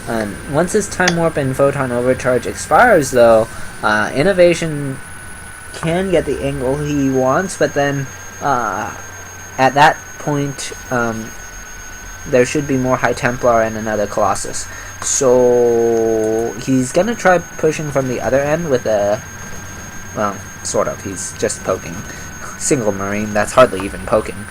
Once this time warp and photon overcharge expires, though, Innovation can get the angle he wants, but then at that point, there should be more High Templar and another Colossus. So he's gonna try pushing from the other end with a, well, sort of. He's just poking. Single Marine, that's hardly even poking.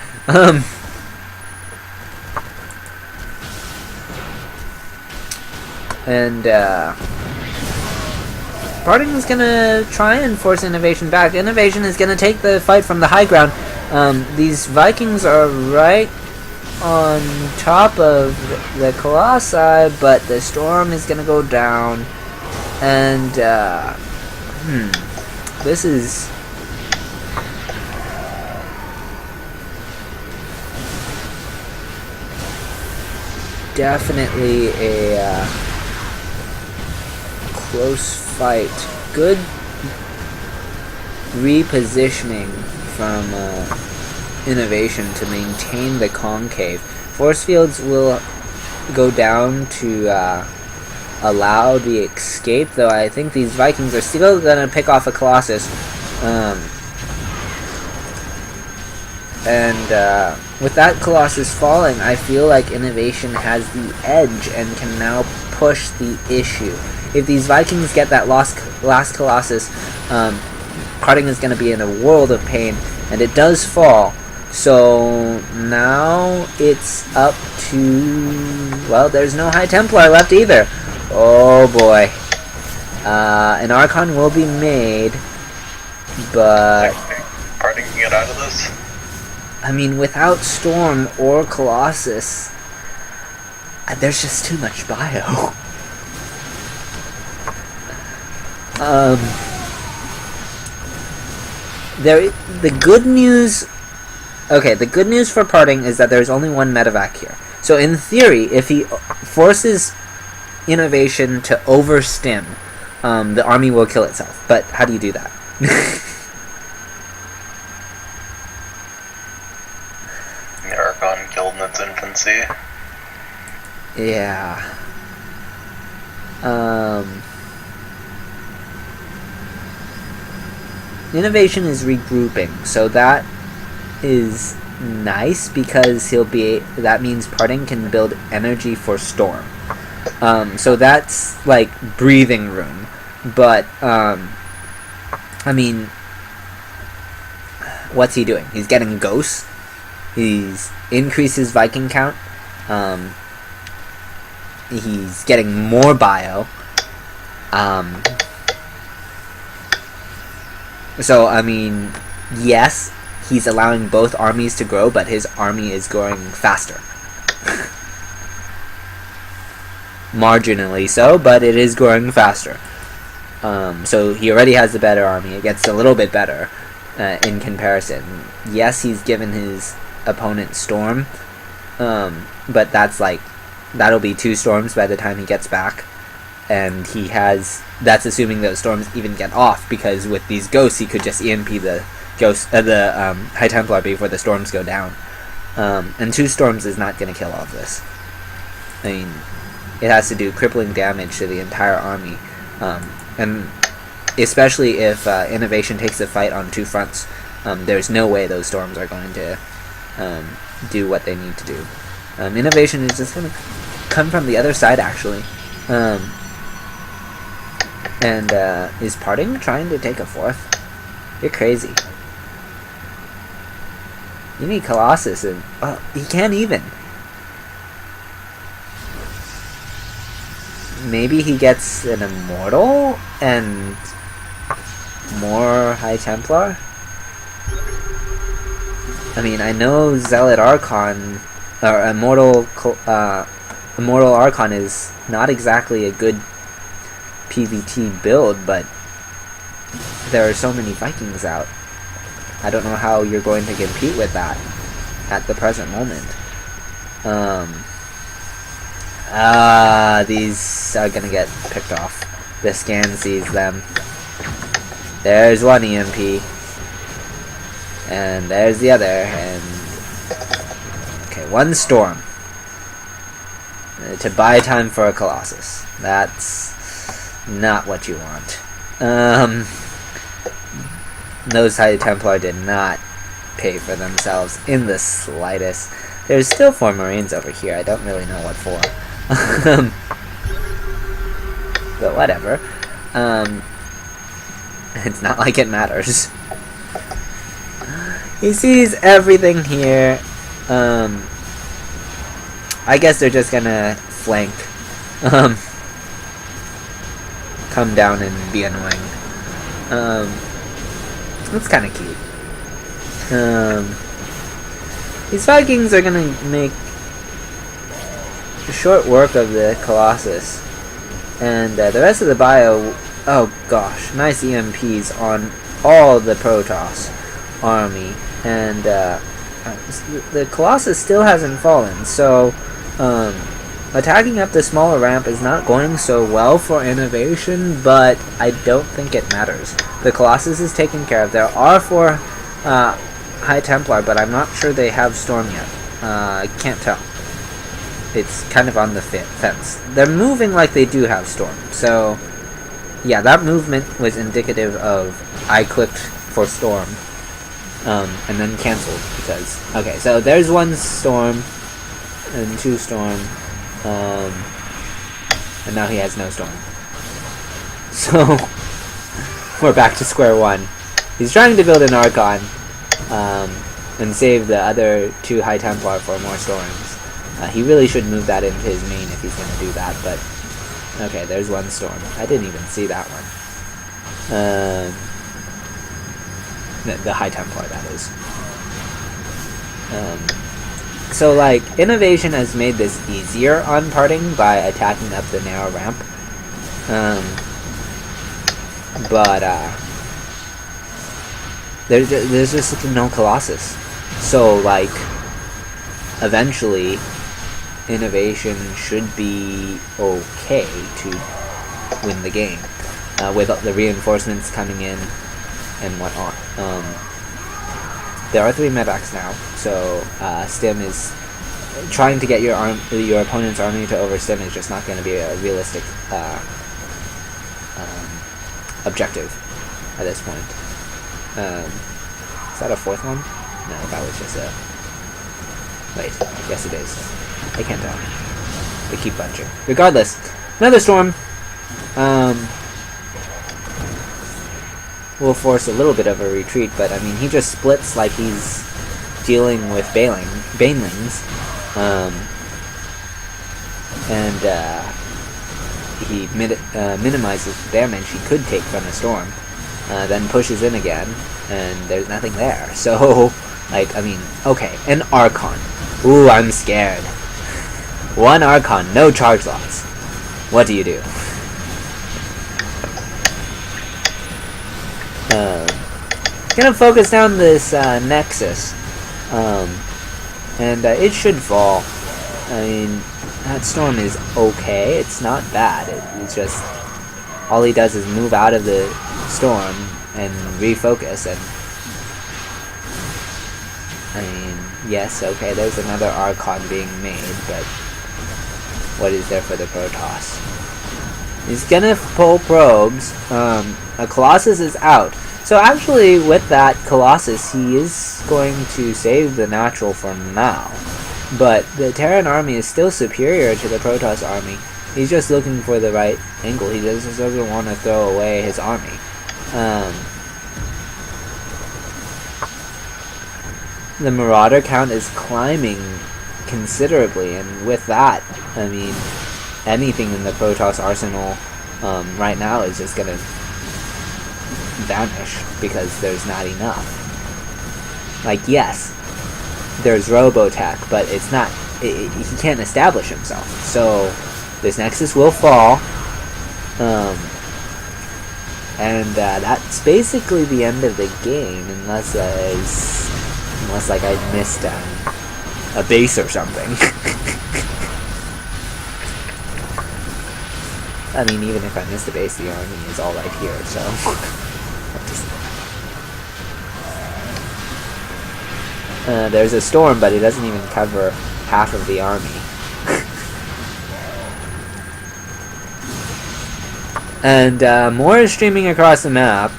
And Parting is gonna try and force Innovation back. Innovation is gonna take the fight from the high ground. These Vikings are right on top of the Colossi, but the storm is gonna go down, and this is definitely a close fight. Good repositioning from Innovation to maintain the concave. Force fields will go down to allow the escape, though I think these Vikings are still gonna pick off a Colossus. With that Colossus falling, I feel like Innovation has the edge and can now push the issue. If these Vikings get that last Colossus, Parting is going to be in a world of pain, and it does fall. So now it's up to, well, there's no High Templar left either. Oh boy. An Archon will be made, but Parting can get out of this? I mean, without Storm or Colossus, there's just too much bio. The good news... Okay, the good news for Parting is that there's only one medevac here. So in theory, if he forces Innovation to overstim, the army will kill itself. But how do you do that? Archon killed in its infancy. Yeah. Innovation is regrouping, so that is nice because that means Parting can build energy for Storm. So that's like breathing room. But I mean, what's he doing? He's getting ghosts. He's increases Viking count. He's getting more bio. So, I mean, yes, he's allowing both armies to grow, but his army is growing faster. Marginally so, but it is growing faster. So he already has the better army. It gets a little bit better in comparison. Yes, he's given his opponent Storm, but that'll be 2 storms by the time he gets back, and that's assuming those storms even get off, because with these ghosts he could just EMP the High Templar before the storms go down, and 2 storms is not going to kill all of this. I mean, it has to do crippling damage to the entire army, and especially if Innovation takes the fight on 2 fronts, there's no way those storms are going to do what they need to do. Innovation is just going to come from the other side, actually. Is Parting trying to take a 4th? You're crazy. You need Colossus, and he can't even. Maybe he gets an Immortal and more High Templar? I mean, I know Zealot Archon, or Immortal Archon is not exactly a good PvT build, but there are so many Vikings out. I don't know how you're going to compete with that at the present moment. These are gonna get picked off. The scan sees them. There's one EMP. And there's the other, and... Okay, 1 storm. to buy time for a Colossus. That's not what you want. Those High Templar did not pay for themselves in the slightest. There's still 4 Marines over here. I don't really know what for. But whatever. It's not like it matters. He sees everything here. I guess they're just gonna flank. Come down and be annoying. That's kind of cute. These Vikings are gonna make short work of the Colossus. And the rest of the bio... Oh gosh, nice EMPs on all the Protoss army. And the Colossus still hasn't fallen, so attacking up the smaller ramp is not going so well for innovation, but I don't think it matters. The Colossus is taken care of. There are 4 High Templar, but I'm not sure they have Storm yet. I can't tell. It's kind of on the fence. They're moving like they do have Storm, so yeah, that movement was indicative of I clicked for Storm, and then cancelled because... Okay, so there's 1 Storm, and 2 Storm, and now he has no Storm. So, we're back to square one. He's trying to build an Archon, and save the other 2 High Templar for more Storms. He really should move that into his main if he's going to do that, but... Okay, there's 1 Storm. I didn't even see that one. The High Templar, that is. So, like, innovation has made this easier on parting by attacking up the narrow ramp. But there's just no Colossus. So, like, eventually, innovation should be okay to win the game. With the reinforcements coming in and whatnot. There are 3 medevacs now, so stim is trying to get your opponent's army to overstim is just not going to be a realistic objective at this point. Is that a 4th one? No, that was just a... Wait, yes it is. I can't tell. They keep bunching. Regardless, another Storm. Will force a little bit of a retreat, but I mean, he just splits like he's dealing with banelings, and he minimizes the damage he could take from a Storm, then pushes in again, and there's nothing there. So, like, I mean, okay, an Archon. Ooh, I'm scared. 1 Archon, no charge loss. What do you do? Gonna focus down this Nexus, and it should fall. I mean, that Storm is okay. It's not bad. It's just all he does is move out of the Storm and refocus. And I mean, yes, okay. There's another Archon being made, but what is there for the Protoss? He's gonna pull probes. A Colossus is out. So actually, with that Colossus, he is going to save the natural for now. But the Terran army is still superior to the Protoss army. He's just looking for the right angle. He just doesn't want to throw away his army. The Marauder count is climbing considerably, and with that, I mean, anything in the Protoss arsenal right now is just gonna vanish because there's not enough. Like, yes, there's Robotech, but it's not. He can't establish himself. So this Nexus will fall, and that's basically the end of the game, unless like I missed a base or something. I mean, even if I missed a base, the army is all right here, so... there's a Storm, but it doesn't even cover half of the army. And more is streaming across the map.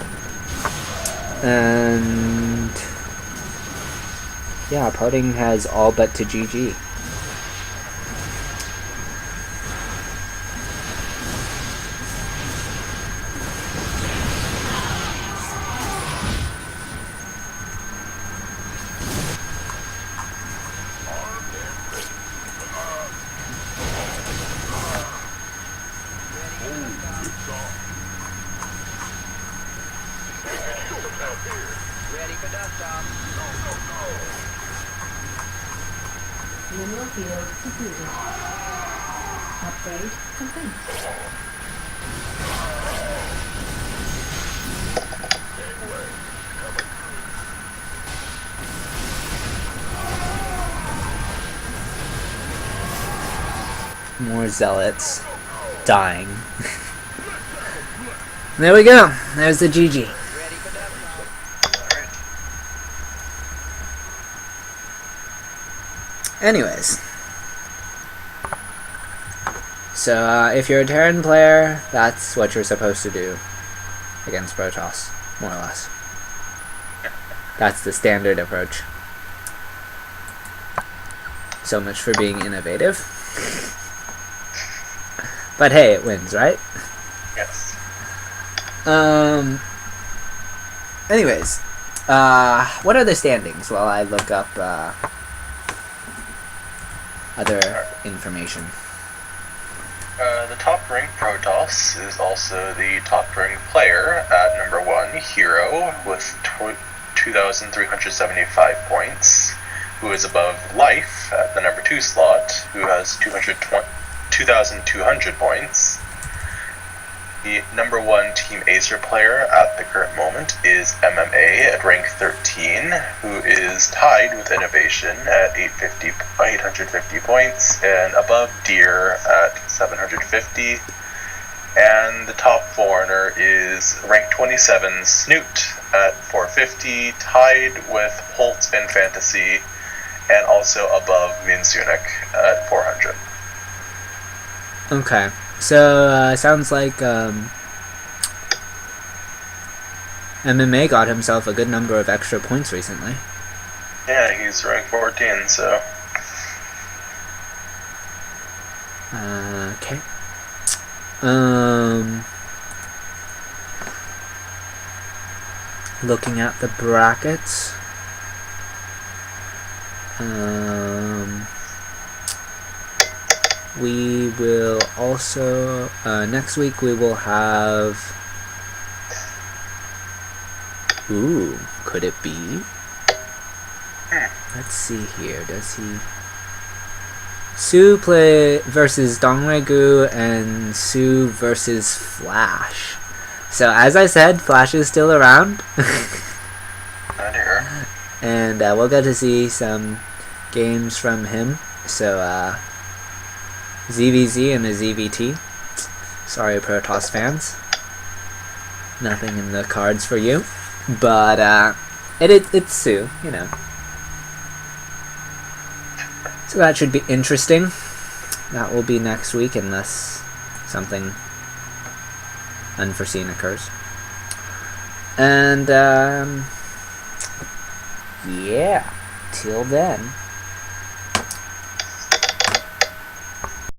And yeah, Pudding has all but to GG. Mineral field completed. Upgrade complete. More zealots dying. There we go. There's the GG. Anyways. So, if you're a Terran player, that's what you're supposed to do against Protoss, more or less. That's the standard approach. So much for being innovative. But hey, it wins, right? Yes. Anyways, what are the standings while I look up other information? The top-ranked Protoss is also the top-ranked player at number 1, Hero, with 2,375 points, who is above Life at the number 2 slot, who has 2,200 points. The number 1 Team Acer player at the current moment is MMA at rank 13, who is tied with Innovation at 850 points, and above Deer at 750. And the top foreigner is rank 27 Snoot at 450, tied with Holt in Fantasy, and also above Minsunik at 400. Okay. So, sounds like MMA got himself a good number of extra points recently. Yeah, he's rank 14, so... Okay. Looking at the brackets. We will also, next week we will have, ooh, could it be? Let's see here, does he, Su play versus Dongregu and Su versus Flash. So as I said, Flash is still around. And we'll get to see some games from him. So, ZVZ and a ZVT. Sorry, Protoss fans. Nothing in the cards for you. But, it's Su, you know. So that should be interesting. That will be next week unless something unforeseen occurs. And, yeah. Till then.